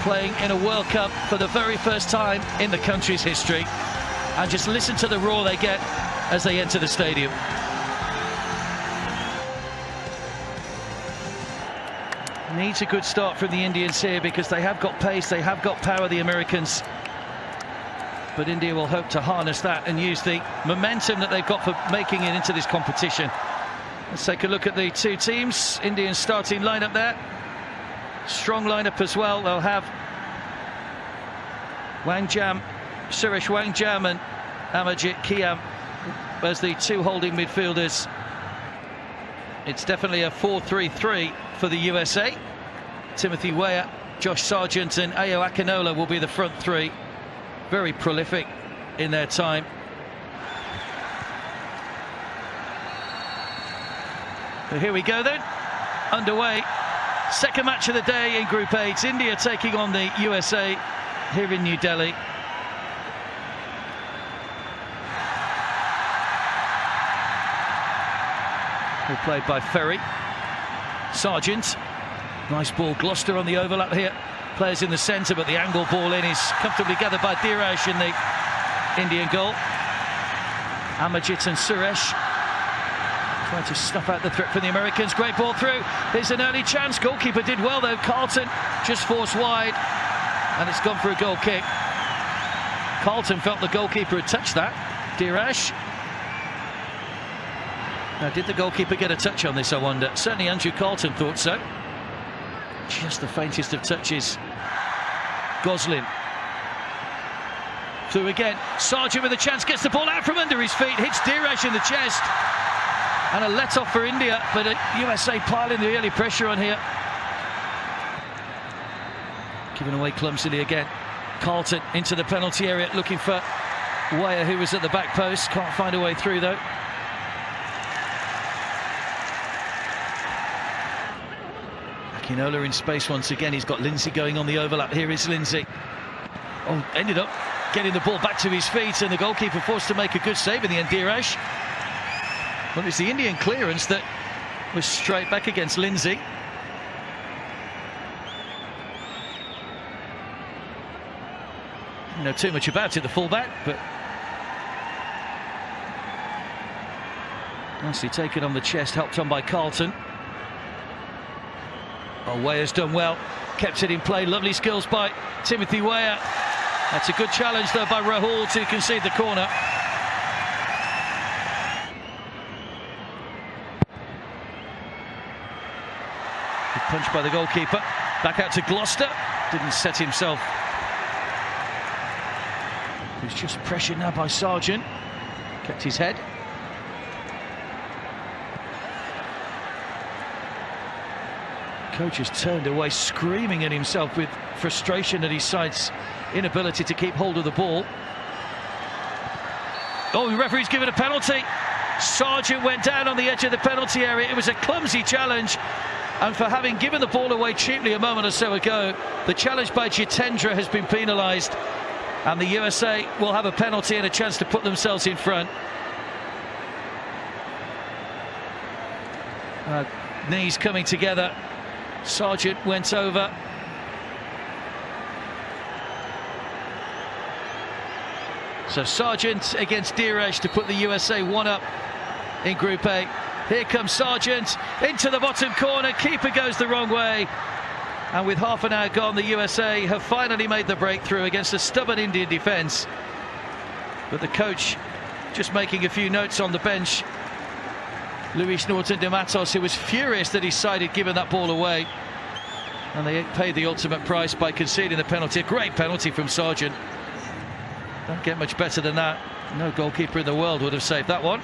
playing in a World Cup for the very first time in the country's history. And just listen to the roar they get as they enter the stadium. Needs a good start from the Indians here because they have got pace, they have got power, the Americans. But India will hope to harness that and use the momentum that they've got for making it into this competition. Let's take a look at the two teams. Indian starting lineup there. Strong lineup as well. They'll have Suresh Wangjam and Amarjit Kiam as the two holding midfielders. It's definitely a 4-3-3 for the USA. Timothy Weah, Josh Sargent and Ayo Akinola will be the front three. Very prolific in their time. So here we go then, underway. Second match of the day in Group 8. India taking on the USA here in New Delhi. All played by Ferry. Sargent. Nice ball. Gloucester on the overlap here. Players in the centre, but the angle ball in is comfortably gathered by Dhiraj in the Indian goal. Amarjit and Suresh trying to snuff out the threat from the Americans. Great ball through. Here's an early chance. Goalkeeper did well though. Carleton just forced wide, and it's gone for a goal kick. Carleton felt the goalkeeper had touched that. Dhiraj. Now, did the goalkeeper get a touch on this, I wonder? Certainly Andrew Carleton thought so. Just the faintest of touches. Goslin. Through again. Sargent with a chance, gets the ball out from under his feet, hits Dhiraj in the chest. And a let-off for India, but USA piling the early pressure on here. Given away clumsily again. Carleton into the penalty area, looking for Weah, who was at the back post. Can't find a way through, though. Akinola in space once again. He's got Lindsay going on the overlap. Here is Lindsay. Oh, ended up getting the ball back to his feet, and the goalkeeper forced to make a good save in the end. Dhiraj. Well, it's the Indian clearance that was straight back against Lindsay. Don't know too much about it, the fullback, but nicely taken on the chest, helped on by Carleton. Oh, Weah's done well, kept it in play. Lovely skills by Timothy Weah. That's a good challenge though by Rahul to concede the corner. Good punch by the goalkeeper. Back out to Gloucester. Didn't set himself. He's just pressured now by Sargent. Kept his head. Coach has turned away, screaming at himself with frustration at his side's inability to keep hold of the ball. Oh, the referee's given a penalty. Sargent went down on the edge of the penalty area. It was a clumsy challenge, and for having given the ball away cheaply a moment or so ago, the challenge by Jitendra has been penalised, and the USA will have a penalty and a chance to put themselves in front. Knees coming together. Sargent went over. So Sargent against Dhiraj to put the USA one up in Group A. Here comes Sargent into the bottom corner. Keeper goes the wrong way. And with half an hour gone, the USA have finally made the breakthrough against a stubborn Indian defence. But the coach just making a few notes on the bench. Luis Norton de Matos, who was furious that his side had given that ball away. And they paid the ultimate price by conceding the penalty. A great penalty from Sargent. Don't get much better than that. No goalkeeper in the world would have saved that one.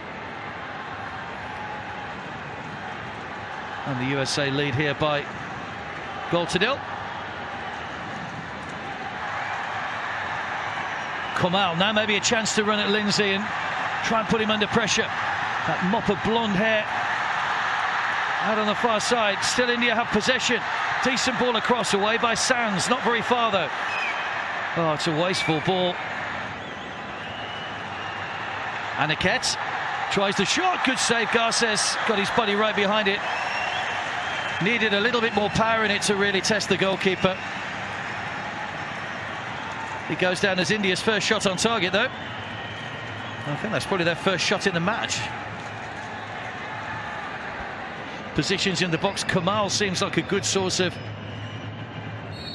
And the USA lead here by goal to nil. Kamal now maybe a chance to run at Lindsay and try and put him under pressure. That mop of blonde hair out on the far side. Still India have possession. Decent ball across, away by Sands. Not very far though. Oh, it's a wasteful ball. Aniket tries the shot. Good save. Garces got his body right behind it. Needed a little bit more power in it to really test the goalkeeper. It goes down as India's first shot on target, though. I think that's probably their first shot in the match. Positions in the box. Kamal seems like a good source of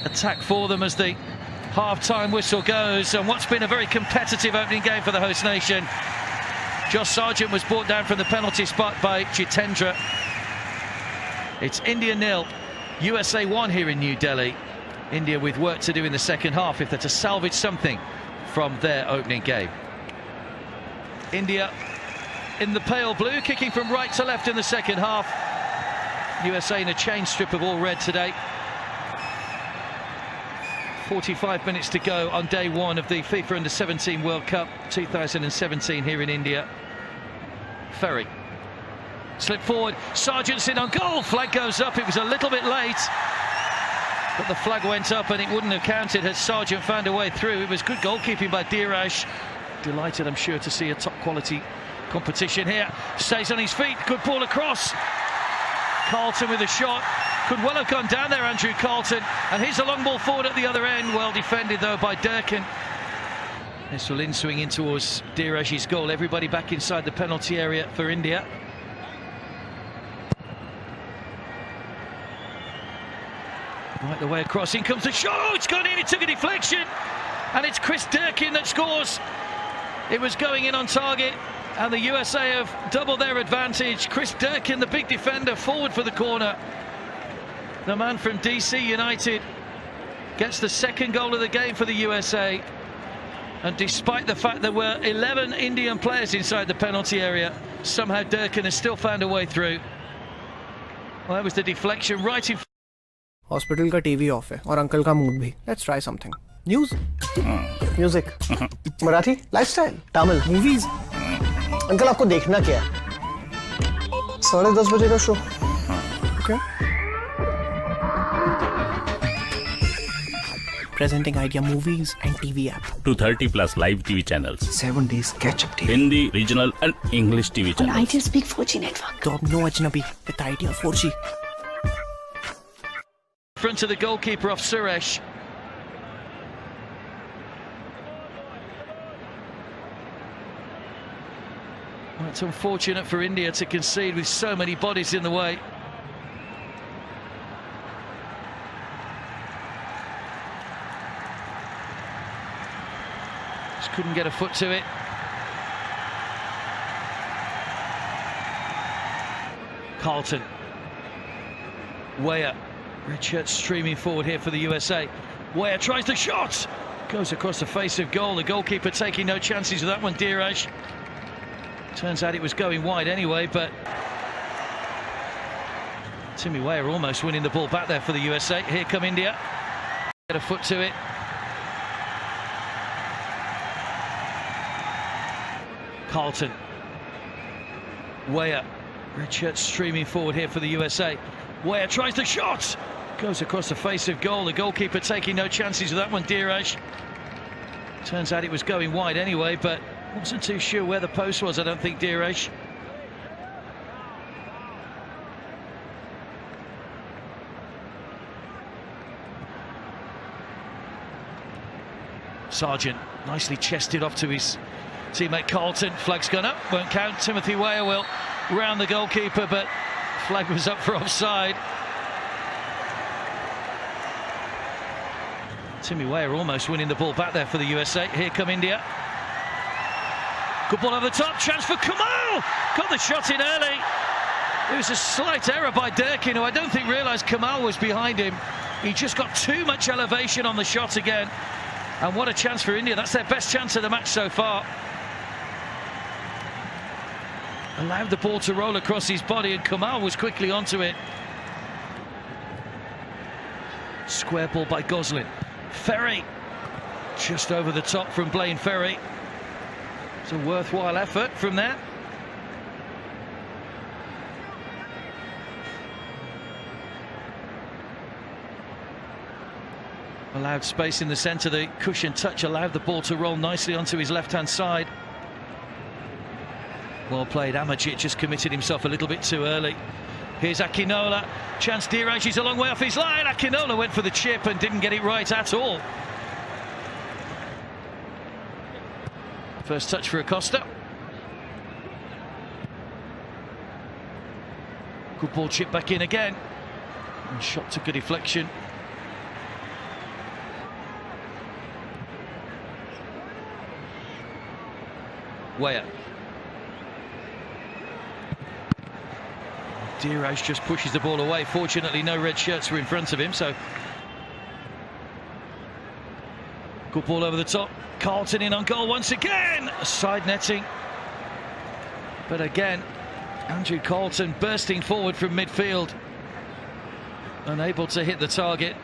attack for them as the half-time whistle goes. And what's been a very competitive opening game for the host nation. Josh Sargent was brought down from the penalty spot by Jitendra. It's India 0, USA 1 here in New Delhi. India with work to do in the second half if they're to salvage something from their opening game. India in the pale blue, kicking from right to left in the second half. USA in a chain strip of all red today. 45 minutes to go on day one of the FIFA Under-17 World Cup 2017 here in India. Ferry. Slip forward, Sargent's in on goal, flag goes up, it was a little bit late. But the flag went up and it wouldn't have counted had Sargent found a way through. It was good goalkeeping by Dheeraj. Delighted, I'm sure, to see a top quality competition here. Stays on his feet, good ball across. Carleton with a shot. Could well have gone down there, Andrew Carleton. And here's a long ball forward at the other end. Well defended, though, by Durkin. This will in-swing in towards Dheeraj's goal. Everybody back inside the penalty area for India. Right the way across, in comes the shot. Oh, it's gone in, it took a deflection. And it's Chris Durkin that scores. It was going in on target. And the USA have doubled their advantage. Chris Durkin, the big defender, forward for the corner. The man from DC United gets the second goal of the game for the USA. And despite the fact there were 11 Indian players inside the penalty area, somehow Durkin has still found a way through. Well, that was the deflection right in. Hospital का TV off है और uncle का mood भी. Let's try something. News, music, Marathi, lifestyle, Tamil, movies. Uncle आपको देखना क्या है? 10:30 बजे का show. Okay. Presenting Idea Movies and TV app. 230 plus live TV channels. 7 days catch-up TV. Hindi, regional and English TV channels. On Idea Speak 4G network. तो अब no अजनबी with Idea 4G. Front of the goalkeeper off Suresh. Well, it's unfortunate for India to concede with so many bodies in the way. Just couldn't get a foot to it. Carleton. Weah. Red shirt streaming forward here for the USA. Weah tries the shot. Goes across the face of goal. The goalkeeper taking no chances with that one, Dheeraj. Turns out it was going wide anyway, but Timmy Weah almost winning the ball back there for the USA. Here come India. Get a foot to it. Carleton. Weah. Red shirt streaming forward here for the USA. Weah tries the shot. Goes across the face of goal. The goalkeeper taking no chances with that one, Dheeraj. Turns out it was going wide anyway, but wasn't too sure where the post was, I don't think, Dheeraj. Sargent nicely chested off to his teammate Carleton. Flag's gone up, won't count. Timothy Weah will round the goalkeeper, but flag was up for offside. Timmy Weah almost winning the ball back there for the USA. Here come India. Good ball over the top, chance for Kamal! Got the shot in early. It was a slight error by Durkin, who I don't think realised Kamal was behind him. He just got too much elevation on the shot again. And what a chance for India. That's their best chance of the match so far. Allowed the ball to roll across his body, and Kamal was quickly onto it. Square ball by Goslin. Ferry, just over the top from Blaine Ferry. It's a worthwhile effort from there. Allowed space in the centre. The cushion touch allowed the ball to roll nicely onto his left-hand side. Well played. Amajit just committed himself a little bit too early. Here's Akinola. Chance Dheeraj, he's a long way off his line. Akinola went for the chip and didn't get it right at all. First touch for Acosta. Good ball chip back in again. And shot to good deflection. Weah. Diraj just pushes the ball away. Fortunately, no red shirts were in front of him, so good ball over the top. Carleton in on goal once again. Side netting. But again, Andrew Carleton bursting forward from midfield, unable to hit the target.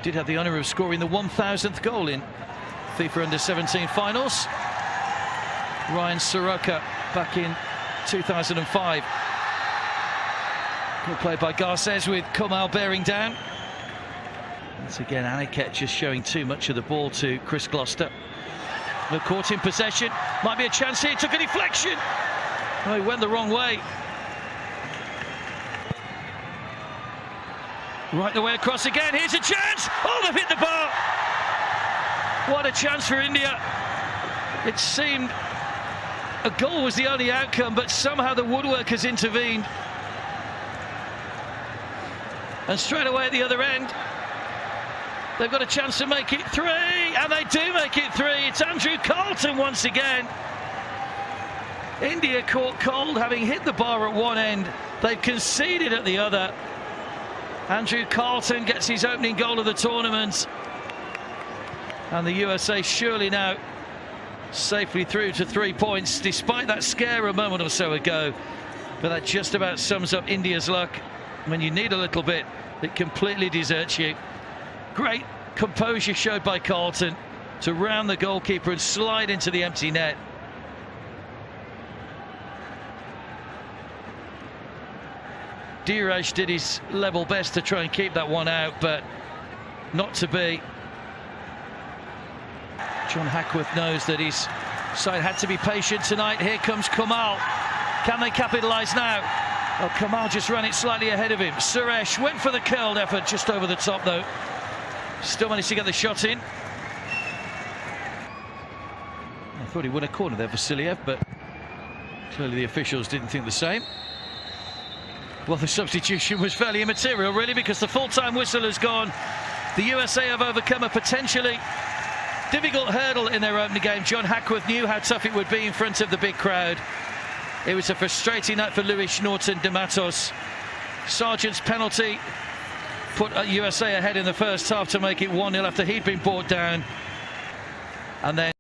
Did have the honour of scoring the 1000th goal in FIFA Under-17 finals. Ryan Soroka back in 2005. Good play by Garces with Komal bearing down. Once again, Aniket just showing too much of the ball to Chris Gloucester. No caught in possession. Might be a chance here. Took a deflection. Oh, he went the wrong way. Right the way across again. Here's a chance. Oh, they've hit the bar. What a chance for India. It seemed a goal was the only outcome, but somehow the woodwork has intervened. And straight away at the other end, they've got a chance to make it 3, and they do make it 3. It's Andrew Carleton once again. India caught cold, having hit the bar at one end. They've conceded at the other. Andrew Carleton gets his opening goal of the tournament. And the USA surely now safely through to 3 points, despite that scare a moment or so ago. But that just about sums up India's luck. When you need a little bit, it completely deserts you. Great composure showed by Carleton to round the goalkeeper and slide into the empty net. Diraj did his level best to try and keep that one out, but not to be. John Hackworth knows that his side had to be patient tonight. Here comes Komal. Can they capitalise now? Well, Komal just ran it slightly ahead of him. Suresh went for the curled effort, just over the top though. Still managed to get the shot in. I thought he won a corner there for Vasiliev, but clearly the officials didn't think the same. Well, the substitution was fairly immaterial, really, because the full-time whistle has gone. The USA have overcome a potentially difficult hurdle in their opening game. John Hackworth knew how tough it would be in front of the big crowd. It was a frustrating night for Luis Norton de Matos. Sargent's penalty put USA ahead in the first half to make it 1-0 after he'd been brought down. And then